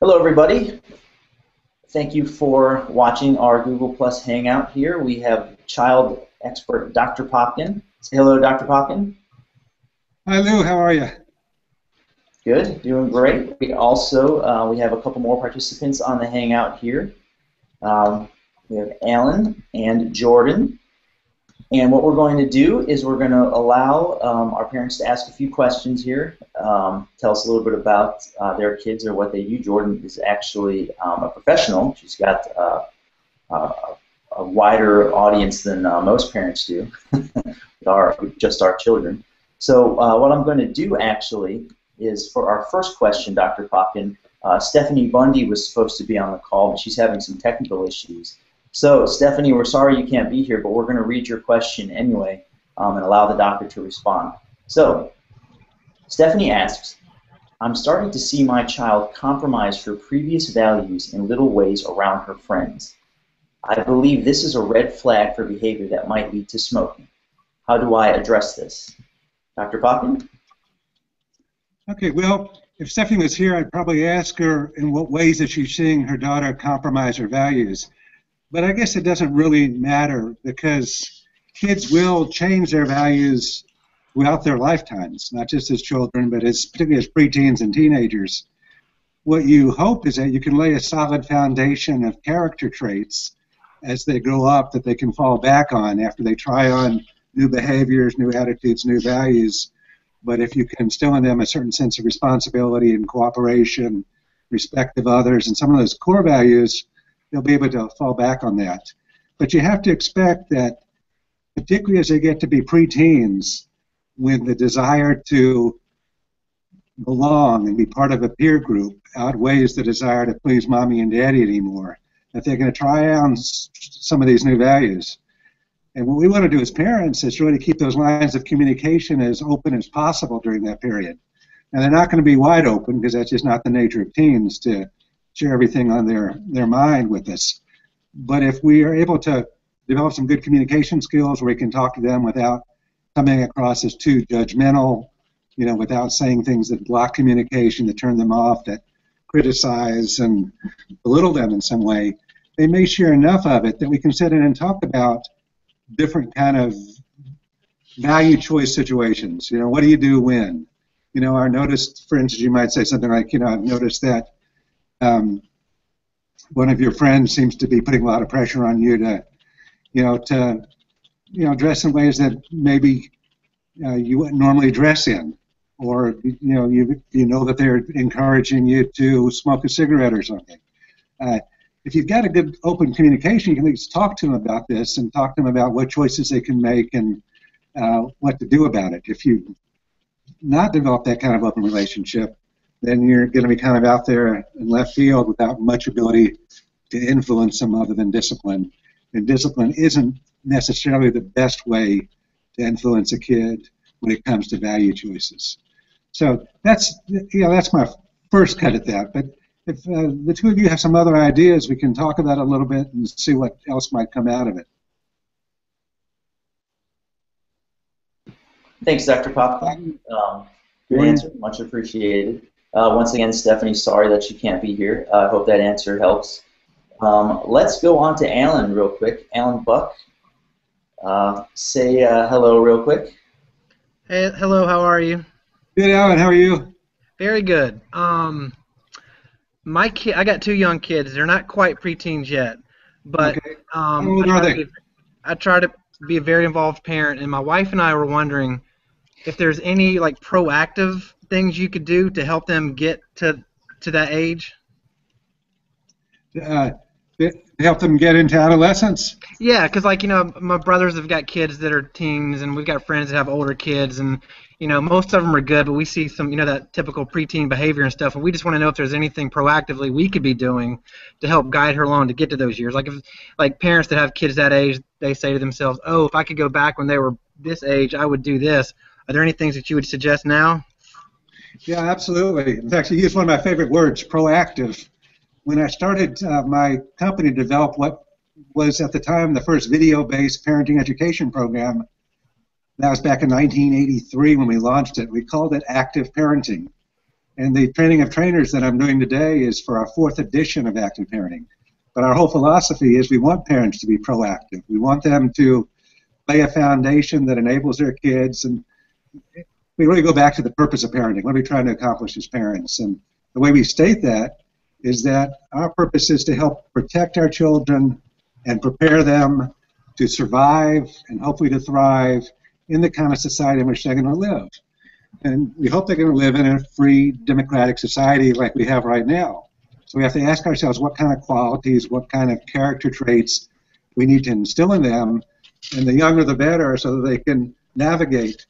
Hello, everybody. Thank you for watching our Google Plus Hangout here. We have child expert Dr. Popkin. Say hello, Dr. Popkin. Hi Lou, how are you? Good, doing great. We have a couple more participants on the Hangout here. We have Alan and Jordan. And what we're going to do is we're going to allow our parents to ask a few questions here. Tell us a little bit about their kids or what they do. Jordan is actually a professional. She's got a wider audience than most parents do with just our children. So what I'm going to do actually is for our first question, Dr. Popkin, Stephanie Bundy was supposed to be on the call, but she's having some technical issues. So, Stephanie, we're sorry you can't be here, but we're going to read your question anyway and allow the doctor to respond. So, Stephanie asks, I'm starting to see my child compromise her previous values in little ways around her friends. I believe this is a red flag for behavior that might lead to smoking. How do I address this? Dr. Popkin? Okay, well, if Stephanie was here, I'd probably ask her in what ways that she's seeing her daughter compromise her values. But I guess it doesn't really matter because kids will change their values throughout their lifetimes, not just as children, but particularly as preteens and teenagers. What you hope is that you can lay a solid foundation of character traits as they grow up that they can fall back on after they try on new behaviors, new attitudes, new values. But if you can instill in them a certain sense of responsibility and cooperation, respect of others, and some of those core values, they'll be able to fall back on that. But you have to expect that, particularly as they get to be preteens, when the desire to belong and be part of a peer group outweighs the desire to please mommy and daddy anymore, that they're going to try on some of these new values. And what we want to do as parents is really keep those lines of communication as open as possible during that period. And they're not going to be wide open because that's just not the nature of teens to share everything on their mind with us. But if we are able to develop some good communication skills where we can talk to them without coming across as too judgmental, without saying things that block communication, that turn them off, that criticize and belittle them in some way, they may share enough of it that we can sit in and talk about different kind of value choice situations. What do you do when? I noticed, for instance, you might say something like, I've noticed that one of your friends seems to be putting a lot of pressure on you to dress in ways that maybe you wouldn't normally dress in, or you know that they're encouraging you to smoke a cigarette or something. If you've got a good open communication, you can at least talk to them about this and talk to them about what choices they can make and what to do about it. If you not develop that kind of open relationship, then you're going to be kind of out there in left field without much ability to influence them other than discipline. And discipline isn't necessarily the best way to influence a kid when it comes to value choices. So that's my first cut at that. But if the two of you have some other ideas, we can talk about it a little bit and see what else might come out of it. Thanks, Dr. Popkin. Good answer, much appreciated. Once again, Stephanie, sorry that you can't be here. I hope that answer helps. Let's go on to Alan real quick. Alan Buck, say hello real quick. Hey, hello, how are you? Good, Alan, how are you? Very good. I got two young kids. They're not quite preteens yet, but okay. How old are they? I try to be a very involved parent, and my wife and I were wondering if there's any proactive things you could do to help them get to that age. Help them get into adolescence? Yeah, because my brothers have got kids that are teens, and we've got friends that have older kids, and most of them are good, but we see some that typical preteen behavior and stuff, and we just want to know if there's anything proactively we could be doing to help guide her along to get to those years. If parents that have kids that age, they say to themselves, oh, if I could go back when they were this age, I would do this. Are there any things that you would suggest now? Yeah, absolutely. In fact, you used one of my favorite words, proactive. When I started my company to develop what was at the time the first video-based parenting education program, that was back in 1983 when we launched it. We called it active parenting. And the training of trainers that I'm doing today is for our 4th edition of active parenting. But our whole philosophy is we want parents to be proactive. We want them to lay a foundation that enables their kids. And we really go back to the purpose of parenting. What are we trying to accomplish as parents? And the way we state that is that our purpose is to help protect our children and prepare them to survive and hopefully to thrive in the kind of society in which they're going to live. And we hope they're going to live in a free, democratic society like we have right now. So we have to ask ourselves what kind of qualities, what kind of character traits we need to instill in them, and the younger the better, so that they can navigate,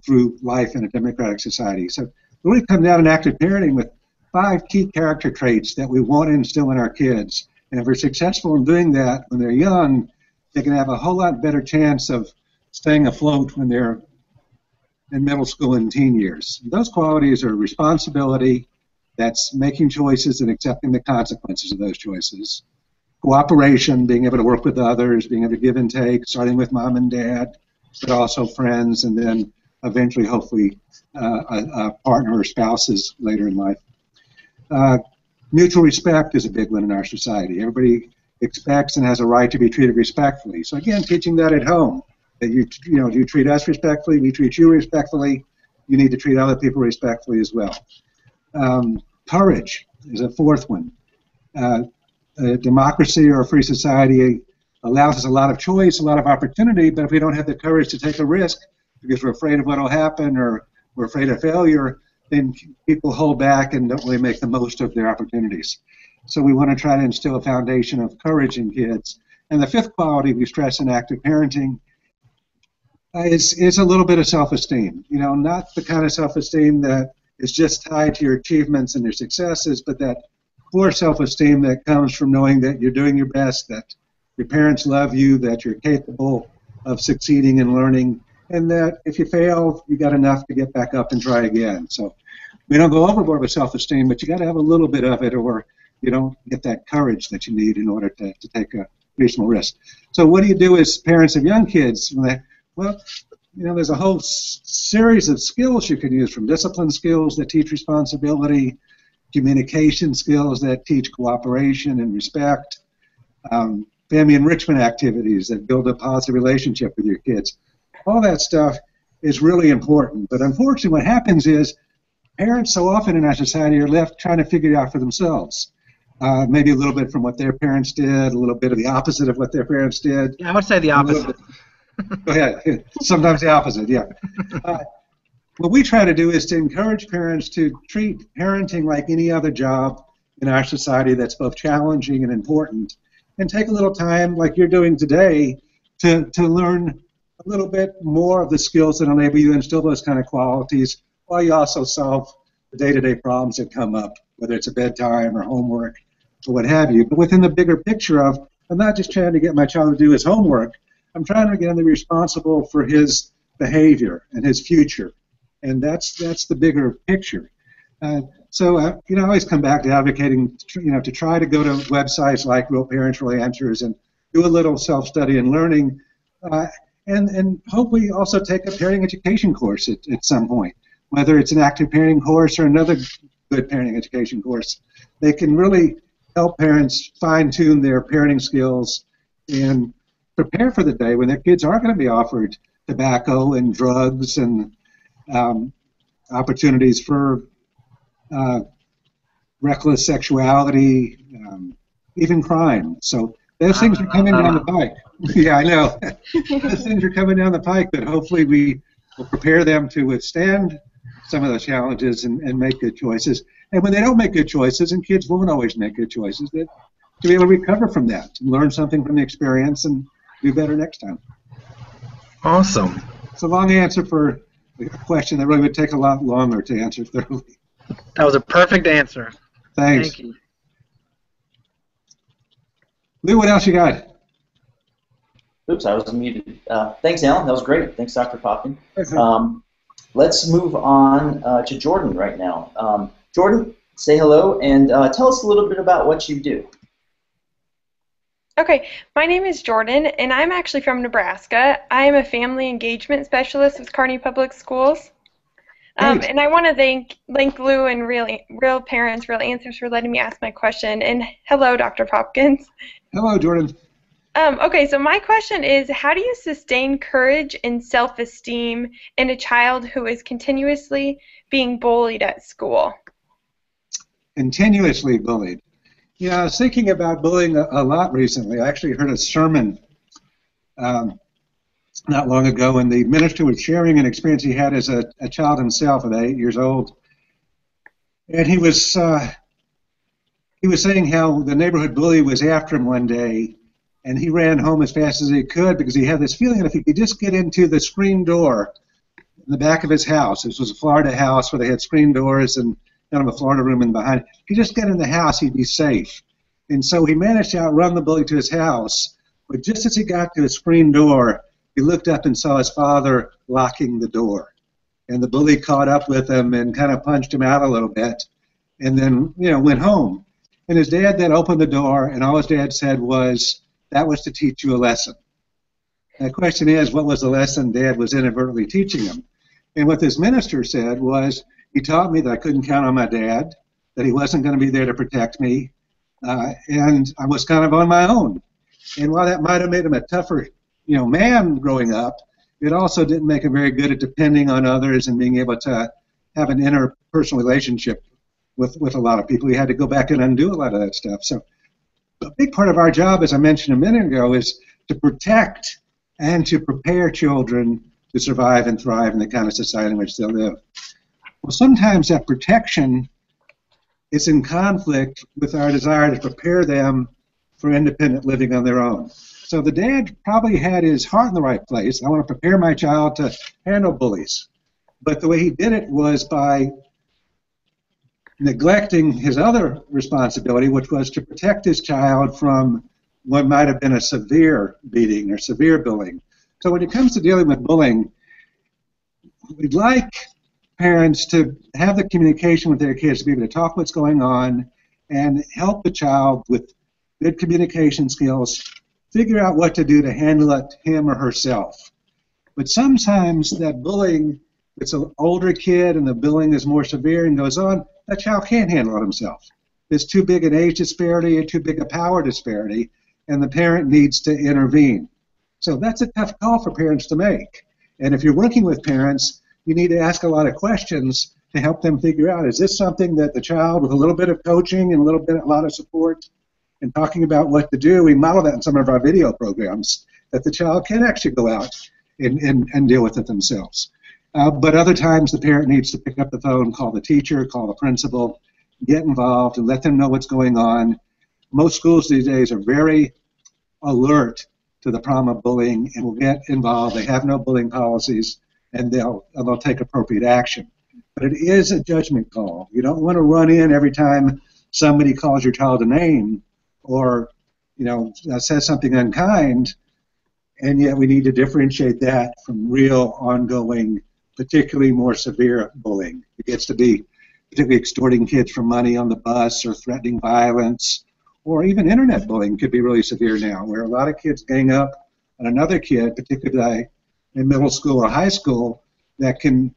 through life in a democratic society. So we really come down in active parenting with 5 key character traits that we want to instill in our kids. And if we're successful in doing that when they're young, they can have a whole lot better chance of staying afloat when they're in middle school and teen years. Those qualities are responsibility, that's making choices and accepting the consequences of those choices. Cooperation, being able to work with others, being able to give and take, starting with mom and dad, but also friends, and then eventually, hopefully, a partner or spouses later in life. Mutual respect is a big one in our society. Everybody expects and has a right to be treated respectfully. So again, teaching that at home, that you treat us respectfully, we treat you respectfully, you need to treat other people respectfully as well. Courage is a 4th one. A democracy or a free society allows us a lot of choice, a lot of opportunity, but if we don't have the courage to take a risk because we're afraid of what will happen or we're afraid of failure, then people hold back and don't really make the most of their opportunities. So we want to try to instill a foundation of courage in kids. And the 5th quality we stress in active parenting is a little bit of self-esteem. Not the kind of self-esteem that is just tied to your achievements and your successes, but that core self-esteem that comes from knowing that you're doing your best, that your parents love you, that you're capable of succeeding and learning, and that if you fail, you got enough to get back up and try again. So we don't go overboard with self-esteem, but you got to have a little bit of it, or you don't get that courage that you need in order to take a reasonable risk. So what do you do as parents of young kids? Well, there's a whole series of skills you can use, from discipline skills that teach responsibility, communication skills that teach cooperation and respect, family enrichment activities that build a positive relationship with your kids. All that stuff is really important. But unfortunately, what happens is parents so often in our society are left trying to figure it out for themselves. Maybe a little bit from what their parents did, a little bit of the opposite of what their parents did. Yeah, I would say the opposite. Yeah, sometimes the opposite, yeah. What we try to do is to encourage parents to treat parenting like any other job in our society that's both challenging and important, and take a little time, like you're doing today, to learn a little bit more of the skills that enable you to instill those kind of qualities, while you also solve the day-to-day problems that come up, whether it's a bedtime or homework or what have you. But within the bigger picture of, I'm not just trying to get my child to do his homework, I'm trying to get him to be responsible for his behavior and his future. And that's the bigger picture. So I always come back to advocating, to try to go to websites like Real Parents, Real Answers, and do a little self-study and learning, and hopefully also take a parenting education course at some point, whether it's an active parenting course or another good parenting education course. They can really help parents fine-tune their parenting skills and prepare for the day when their kids are going to be offered tobacco and drugs and opportunities for reckless sexuality, even crime. So those things are coming down the pike. Yeah, I know. Those things are coming down the pike, but hopefully we will prepare them to withstand some of those challenges and make good choices. And when they don't make good choices, and kids won't always make good choices, to be able to recover from that, and learn something from the experience, and do better next time. Awesome. It's a long answer for a question that really would take a lot longer to answer thoroughly. That was a perfect answer. Thanks. Thank you. Lou, what else you got? Oops, I was muted. Thanks, Alan. That was great. Thanks, Dr. Popkin. Okay. Let's move on to Jordan right now. Jordan, say hello and tell us a little bit about what you do. Okay, my name is Jordan, and I'm actually from Nebraska. I am a family engagement specialist with Kearney Public Schools. Great. And I want to thank Lou and Real Parents, Real Answers for letting me ask my question. And hello, Dr. Popkins. Hello, Jordan. Okay, so my question is, how do you sustain courage and self-esteem in a child who is continuously being bullied at school? Continuously bullied. Yeah, I was thinking about bullying a lot recently. I actually heard a sermon not long ago, and the minister was sharing an experience he had as a child himself at 8 years old. And he was saying how the neighborhood bully was after him one day, and he ran home as fast as he could because he had this feeling that if he could just get into the screen door in the back of his house — this was a Florida house where they had screen doors and kind of a Florida room in behind — if he just get in the house, he'd be safe. And so he managed to outrun the bully to his house, but just as he got to his screen door, he looked up and saw his father locking the door. And the bully caught up with him and kind of punched him out a little bit, and then, went home. And his dad then opened the door, and all his dad said was, "That was to teach you a lesson." And the question is, what was the lesson Dad was inadvertently teaching him? And what this minister said was, he taught me that I couldn't count on my dad, that he wasn't going to be there to protect me, and I was kind of on my own. And while that might have made him a tougher, man growing up, it also didn't make him very good at depending on others and being able to have an interpersonal relationship with a lot of people. He had to go back and undo a lot of that stuff. So a big part of our job, as I mentioned a minute ago, is to protect and to prepare children to survive and thrive in the kind of society in which they live. Well, sometimes that protection is in conflict with our desire to prepare them for independent living on their own. So the dad probably had his heart in the right place. I want to prepare my child to handle bullies. But the way he did it was by neglecting his other responsibility, which was to protect his child from what might have been a severe beating or severe bullying. So when it comes to dealing with bullying, we'd like parents to have the communication with their kids, to be able to talk what's going on and help the child with good communication skills, figure out what to do to handle it him or herself. But sometimes that bullying, it's an older kid and the bullying is more severe and goes on, that child can't handle it himself. There's too big an age disparity or too big a power disparity, and the parent needs to intervene. So that's a tough call for parents to make. And if you're working with parents, you need to ask a lot of questions to help them figure out, is this something that the child, with a little bit of coaching and a lot of support and talking about what to do — we model that in some of our video programs — that the child can actually go out and deal with it themselves. But other times the parent needs to pick up the phone, call the teacher, call the principal, get involved and let them know what's going on. Most schools these days are very alert to the problem of bullying and will get involved. They have no bullying policies, and they'll take appropriate action. But it is a judgment call. You don't want to run in every time somebody calls your child a name or says something unkind, and yet we need to differentiate that from real, ongoing, particularly more severe bullying. It gets to be particularly extorting kids for money on the bus or threatening violence, or even internet bullying could be really severe now, where a lot of kids gang up on another kid, particularly in middle school or high school, that can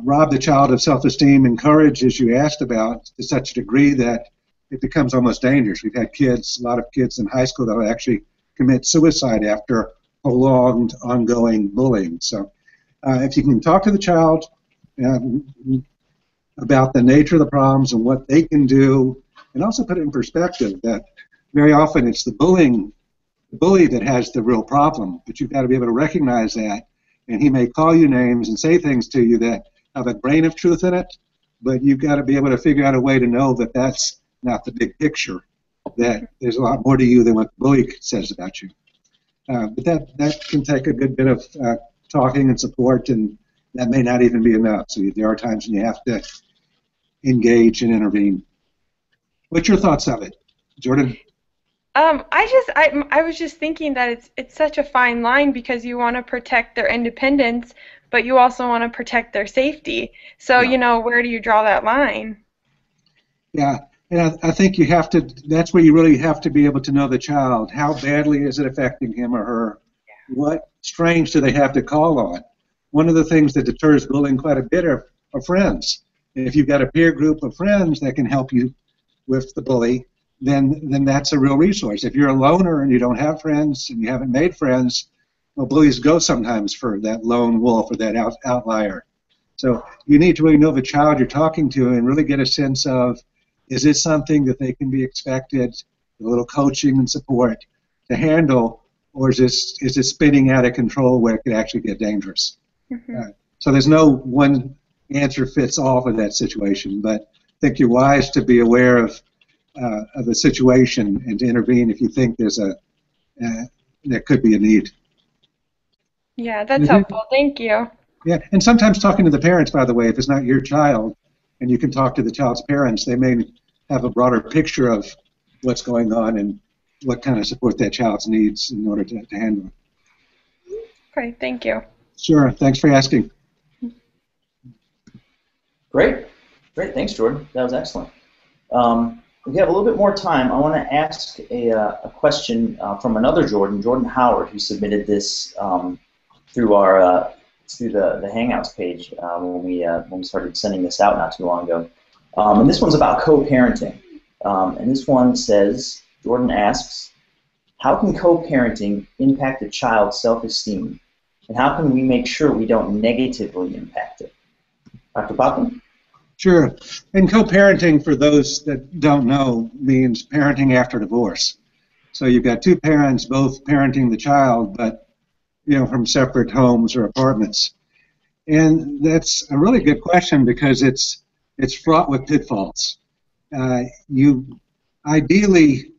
rob the child of self-esteem and courage, as you asked about, to such a degree that it becomes almost dangerous. We've had a lot of kids in high school that will actually commit suicide after prolonged, ongoing bullying. So if you can talk to the child about the nature of the problems and what they can do, and also put it in perspective that very often it's the bully that has the real problem, but you've got to be able to recognize that. And he may call you names and say things to you that have a grain of truth in it, but you've got to be able to figure out a way to know that that's not the big picture, that there's a lot more to you than what the bully says about you. But that can take a good bit of talking and support, and that may not even be enough. So there are times when you have to engage and intervene. What's your thoughts of it, Jordan? I was just thinking that it's such a fine line, because you want to protect their independence, but you also want to protect their safety. So, where do you draw that line? Yeah, and I think you have to, that's where you really have to be able to know the child. How badly is it affecting him or her? What strengths do they have to call on? one of the things that deters bullying quite a bit are friends. If you've got a peer group of friends that can help you with the bully, then that's a real resource. If you're a loner and you don't have friends and you haven't made friends, well, bullies go sometimes for that lone wolf or that outlier. So you need to really know the child you're talking to and really get a sense of, is this something that they can be expected, a little coaching and support to handle, or is this spinning out of control where it could actually get dangerous? So there's no one answer fits all for that situation, but I think you're wise to be aware of the situation and to intervene if you think there could be a need. Yeah, that's helpful. Thank you. Yeah, and sometimes talking to the parents, by the way, if it's not your child, and you can talk to the child's parents, they may have a broader picture of what's going on and what kind of support that child's needs in order to handle it. Okay, thank you. Sure, thanks for asking. Great. Thanks, Jordan. That was excellent. We have a little bit more time. I want to ask a question from another Jordan Howard, who submitted this through our through the Hangouts page when we started sending this out not too long ago. And this one's about co-parenting. And this one says, Jordan asks, how can co-parenting impact a child's self-esteem? And how can we make sure we don't negatively impact it? Dr. Popkin? Sure. And co-parenting, for those that don't know, means parenting after divorce. So you've got two parents both parenting the child, but from separate homes or apartments. And that's a really good question because it's fraught with pitfalls. You ideally,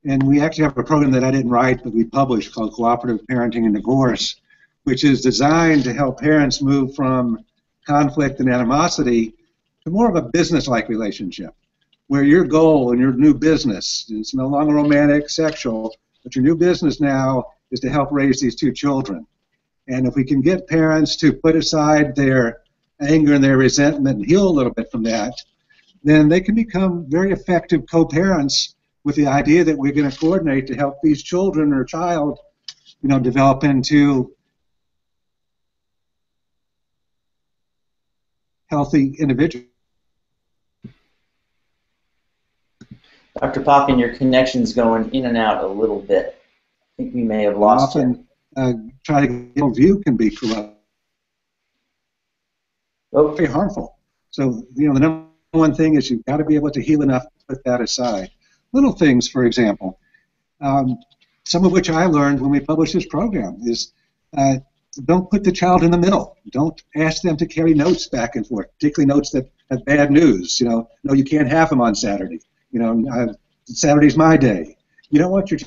and we actually have a program that I didn't write, but we published called Cooperative Parenting and Divorce, which is designed to help parents move from conflict and animosity to more of a business-like relationship, where your goal in your new business is no longer romantic, sexual, but your new business now is to help raise these two children. And if we can get parents to put aside their anger and their resentment and heal a little bit from that, then they can become very effective co-parents with the idea that we're going to coordinate to help these children or child, develop into healthy individuals. Dr. Popkin, your connection's going in and out a little bit. I think we may have lost you. Try to get a view can be corrupt. Oh. Very harmful. So, the number one thing is you've got to be able to heal enough to put that aside. Little things, for example, some of which I learned when we published this program is don't put the child in the middle. Don't ask them to carry notes back and forth, particularly notes that have bad news. No, you can't have them on Saturday. Saturday's my day. You don't want your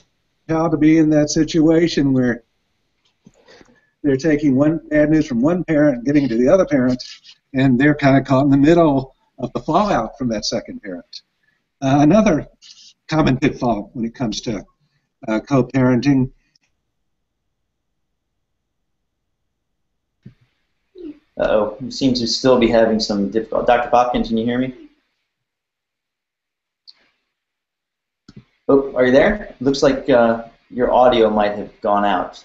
child to be in that situation where they're taking one bad news from one parent and giving it to the other parent, and they're kind of caught in the middle of the fallout from that second parent. Another common pitfall when it comes to co-parenting. Uh-oh, you seem to still be having some difficulty. Dr. Popkin, can you hear me? Oh, are you there? Looks like your audio might have gone out.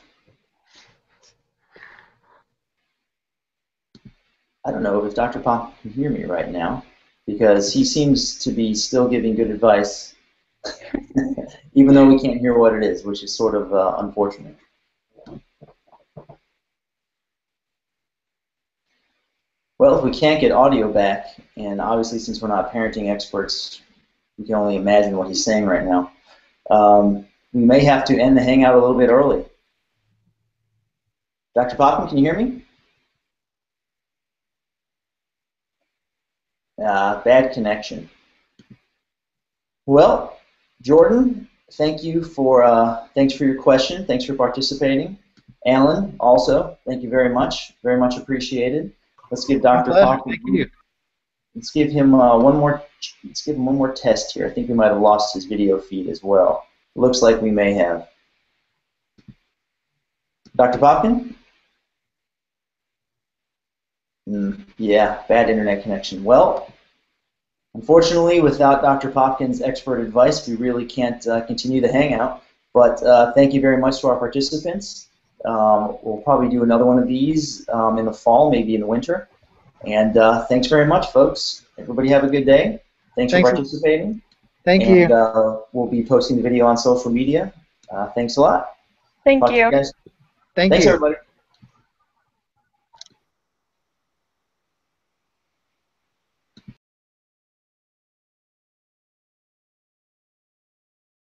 I don't know if Dr. Popkin can hear me right now, because he seems to be still giving good advice, even though we can't hear what it is, which is sort of unfortunate. Well, if we can't get audio back, and obviously since we're not parenting experts, we can only imagine what he's saying right now, we may have to end the Hangout a little bit early. Dr. Popkin, can you hear me? Bad connection. Well, Jordan, thanks for your question. Thanks for participating. Alan, also, thank you very much appreciated. Let's give Dr. Popkin. Thank you. Let's give him one more test here. I think we might have lost his video feed as well. Looks like we may have. Dr. Popkin? Yeah, bad internet connection. Well, unfortunately, without Dr. Popkin's expert advice, we really can't continue the Hangout. But thank you very much to our participants. We'll probably do another one of these in the fall, maybe in the winter. And thanks very much, folks. Everybody have a good day. Thanks for participating. Thank you. And we'll be posting the video on social media. Thanks a lot. Thank Talk to you. guys. Thank Thanks, you. everybody.